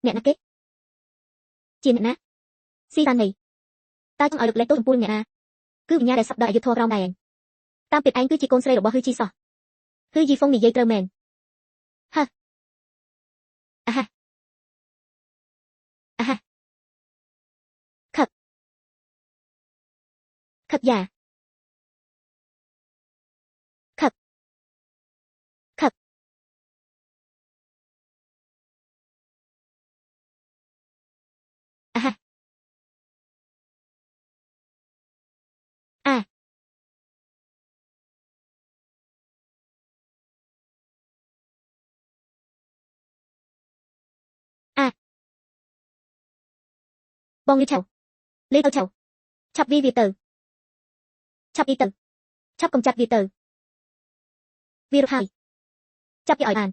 Nè nè kết. Chi nè nè. Si tan này. Ta trong ở được lấy tốt buồn nè à. Cứ nhà để sắp đợi giật thua rau này. Tam biệt anh cứ chỉ con sợi bỏ hư chi sọ. Hư gì phong nỉ dây trơ mền. Ha. À ha. À ha. Khật. Khật già. Khật. Khật. À ha. À. À. Bong như chậu. Lấy tao chậu. Chập vi việt tử. Chập y tử. Chập công chặt việt tử. Vi rục hai. Chập y ỏi bàn.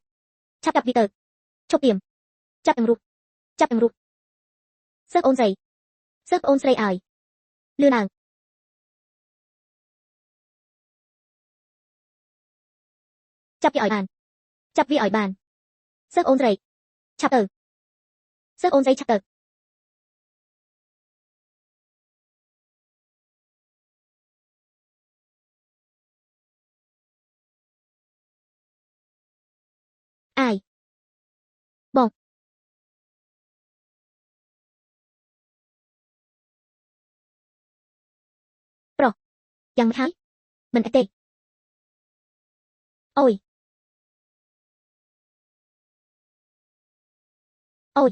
Chập việt tử. Chốc tiềm. Chập em rục. Chập em rục. Sức ôn dày. Sức ôn dày ỏi. Lừa nàng. Chập vi ỏi bàn. Chập vi ỏi bàn. Sức ôn dày. Chập tử. Sức ôn dày chập tử. Ai. Bong. Pro. Yang thái. Mình tê. Ôi. Ôi.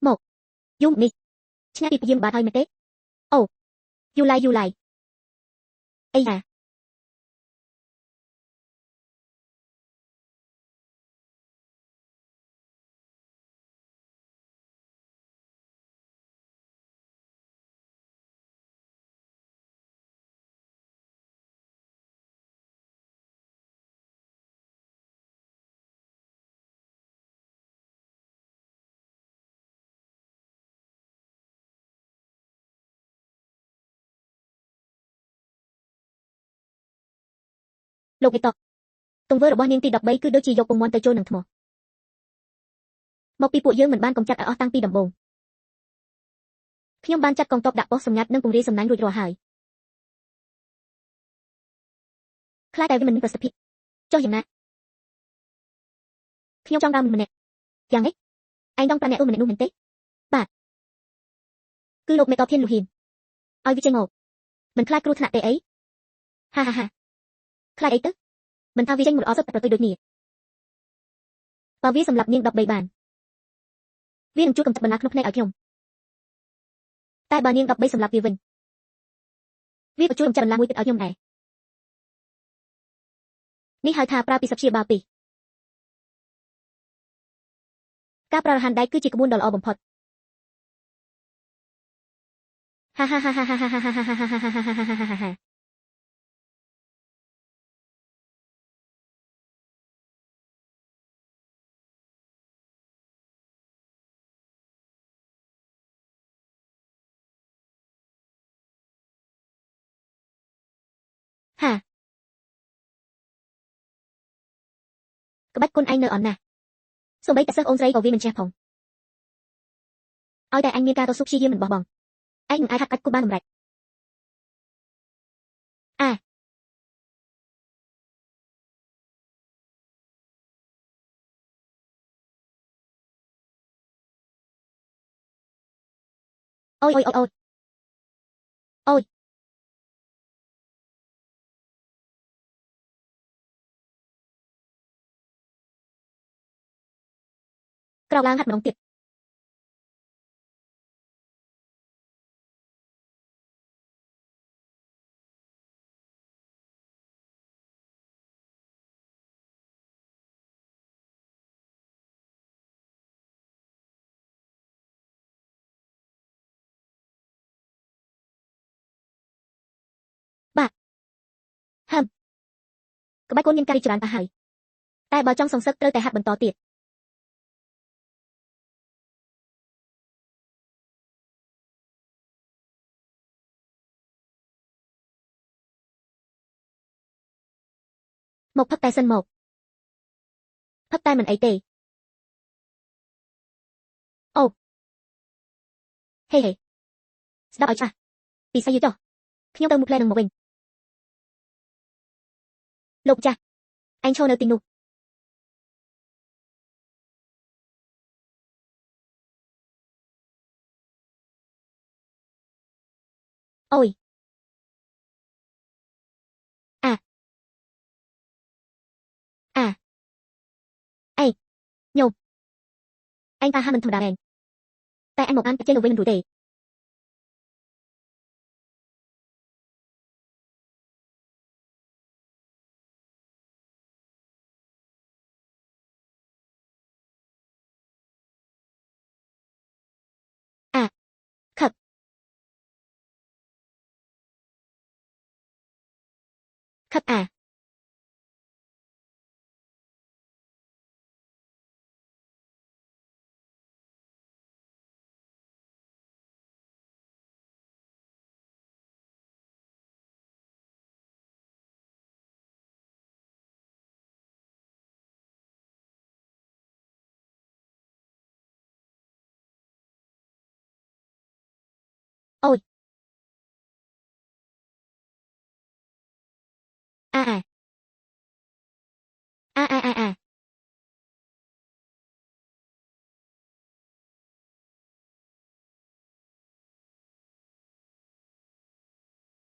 Một. Dung mi. China đi dương bà thôi mà tết. Ồ. Du lại. Ây à. Lục Việt tộc. Tùng vơរបស់នាងទី13គឺដូចជាយកពងមាន់ទៅចូលនឹងថ្មមកពីពួកយើងមិនបានកុំចាត់ឲ្យអស់តាំងពីដំបូងខ្ញុំបានចាត់កងទ័ពដាក់បោះសម្ងាត់និងពង្រាយសំណាញ់រួចរាល់ហើយខ្លាចតែវាមិនមានប្រសិទ្ធភាពចុះយ៉ាងណាខ្ញុំចង់ដើមម្នាក់យ៉ាងនេះឯងដងប្រាក់អ្នកម្នាក់នោះមែនទេបាទគឺលោកមេតបធានលូហ៊ីនឲ្យវាចេញមកមិនខ្លាចគ្រោះថ្នាក់ទេអីហាខ្លាចអីទៅមិនថាវាចេញមកល្អសុទ្ធតែប្រទុយដូចនេះបើវាសម្លាប់នាង13បានវានឹងជួយកំចាត់បណ្ណាក្នុងភ្នែកឲ្យខ្ញុំតែបើនាង13សម្លាប់វាវិញវាក៏ជួយកំចាត់បណ្ណាមួយទៀតឲ្យខ្ញុំដែរនេះហៅថាប្រើពីសព្យាបាលពីរការប្រើរហ័នដែកគឺជាក្បួនដ៏ល្អបំផុតហាក្បាច់គុណឯងនៅអន់ណាស់សូម្បីតែសិស្សអូនស្រីក៏វាមិនចេះផងឲ្យតែអញមានការតស៊ូព្យាយាមមិនបោះបង់ឯងមិនអាចហាត់កាច់គុណបានសម្រេចអូយ ក្រោកឡើងហាត់ម្ដងទៀតបាទហឹមក្បាច់គុនមានការរីកចម្រើនទៅហើយតែបើចង់សងសឹកត្រូវតែហាត់បន្តទៀតមកផឹកតែសិនមកផឹកតែមិនអីទេអូហេហេស្ដាប់ឲ្យច្បាស់ពីស្អីយូរចុះខ្ញុំទៅមួយផ្លែនឹងមកវិញលោកម្ចាស់អញឈរនៅទីនោះអូយអាអេញោមអញថាហាមិនធម្មតាមែនតែអញមកអានចេញទៅវិញមិនរួចទេអាខឹកខឹកអូយអាអាអា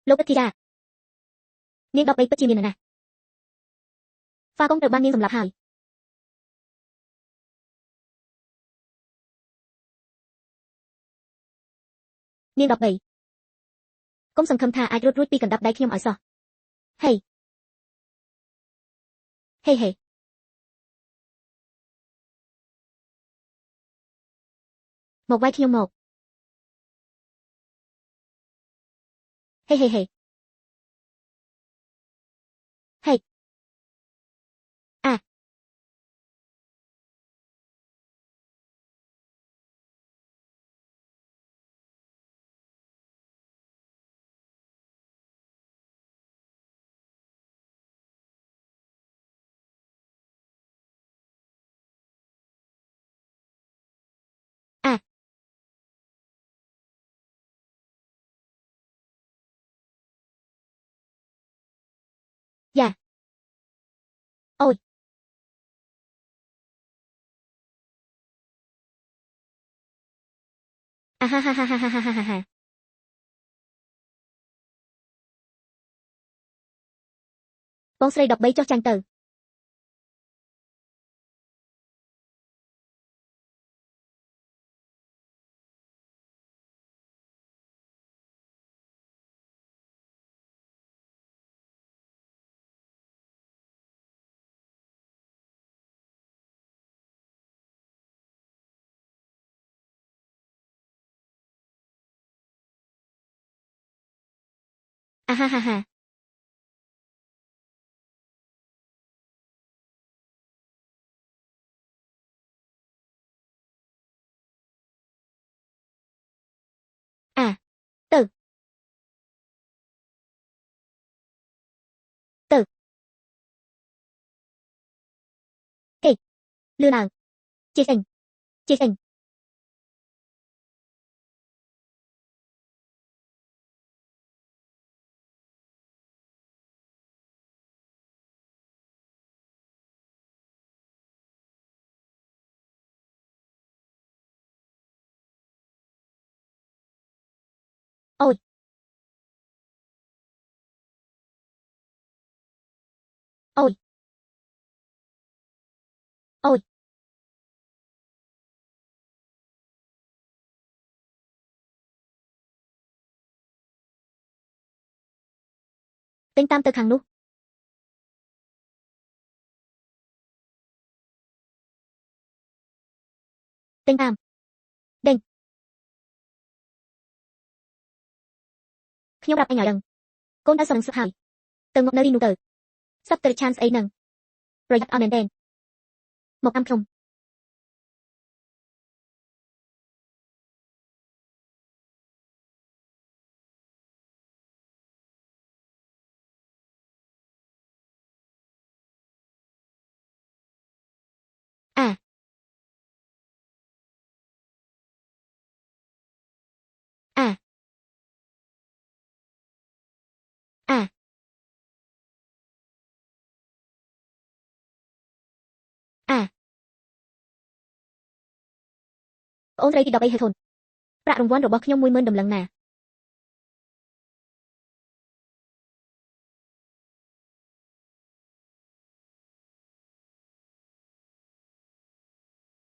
លោកអធិរានាង13ពិតជាមានណាស់ហ្វាកុងត្រូវបាននាងសម្លាប់ហើយនាង13កុំសង្ឃឹមថាអាចរត់រួចពីកណ្ដាប់ដៃខ្ញុំឲ្យសោះហេហេហេមកវាយខ្ញុំមកហេហេហេហេអាអាយ៉ាអូយអាហាហាហាហាហាហាហាហាបងស្រី13ចុះចាញ់ទៅអាហាហាហាអាទៅទៅហេលឿនឡើងជាស្អេងជាស្អេងអូយអូយអូយ Tên tam tơ khang nút. Tên tam. Đinh. ខ្ញុំប្រាប់អញឲ្យដឹងកូននៅសឹងសឹកហើយទៅងប់នៅទីនោះទៅសឹកទៅ chance អីហ្នឹងប្រយ័ត្នអស់មែនទែនមកអាំខ្ញុំអាអាអាអាប្អូនស្រីទី13ហើយធនប្រាក់រង្វាន់របស់ខ្ញុំ 10000 ដំឡឹងណា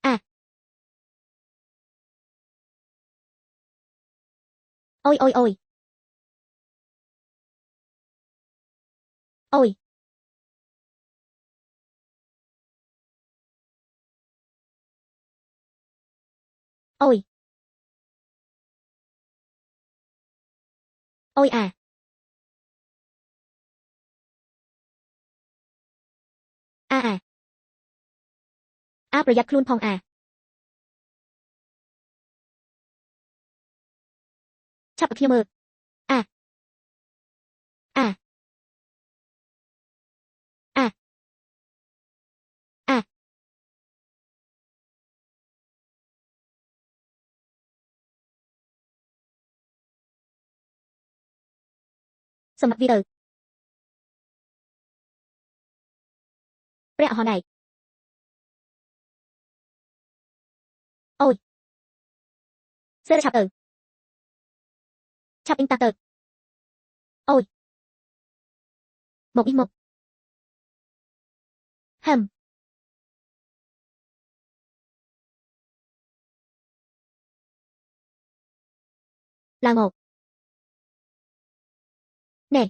អាអូយអូយអូយអូយអូយអូយអាប្រយ័ត្នខ្លួនផងឆាប់ឲ្យខ្ញុំមើលអាអាអាអាសម្រាប់វាទៅព្រះអហនឯងអូយសេរឆាប់ទៅឆាប់អ៊ីងតាទៅអូយមកអ៊ីមកហឹមឡើងមកណែ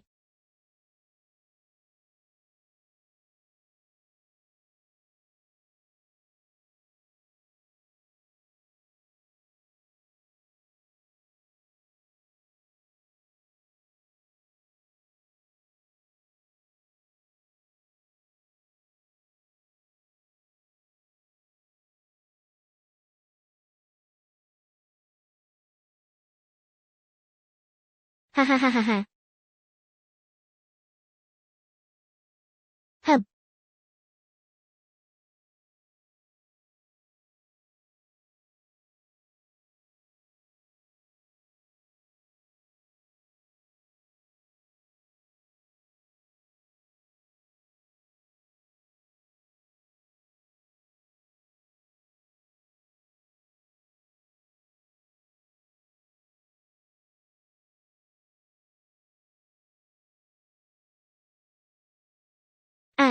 ហាហាហាហាហាហឹមអា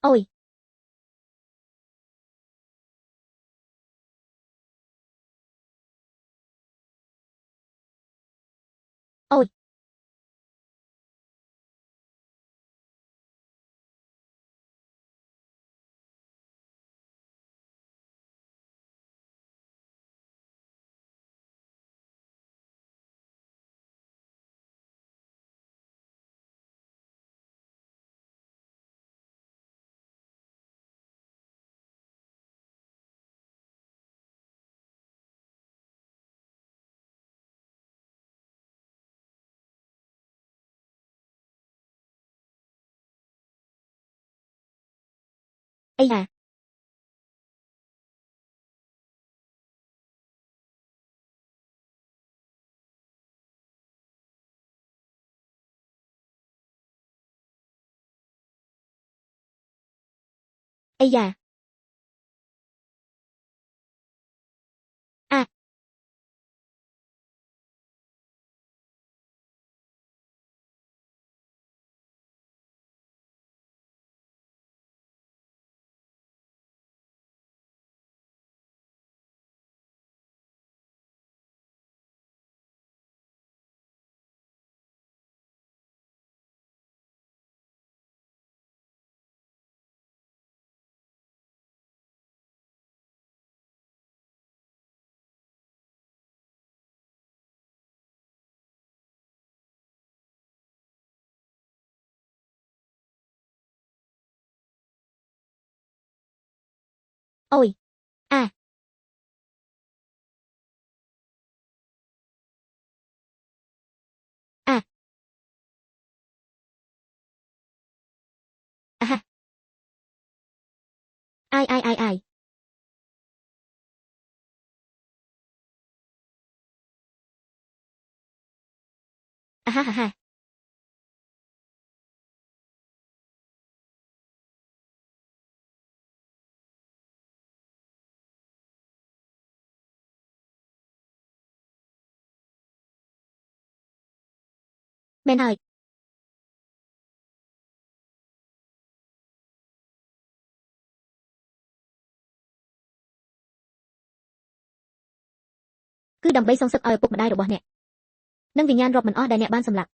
អូយអូយអីយ៉ាអីយ៉ាអា Ôi. À. À. À ha. Ai. À ha. Men hỏi. Cứ ដើម្បីសងសឹកឲ្យឪពុកម្ដាយរបស់អ្នកនិងវិញ្ញាណរាប់មិនអស់ដែលអ្នកបានសម្លាប់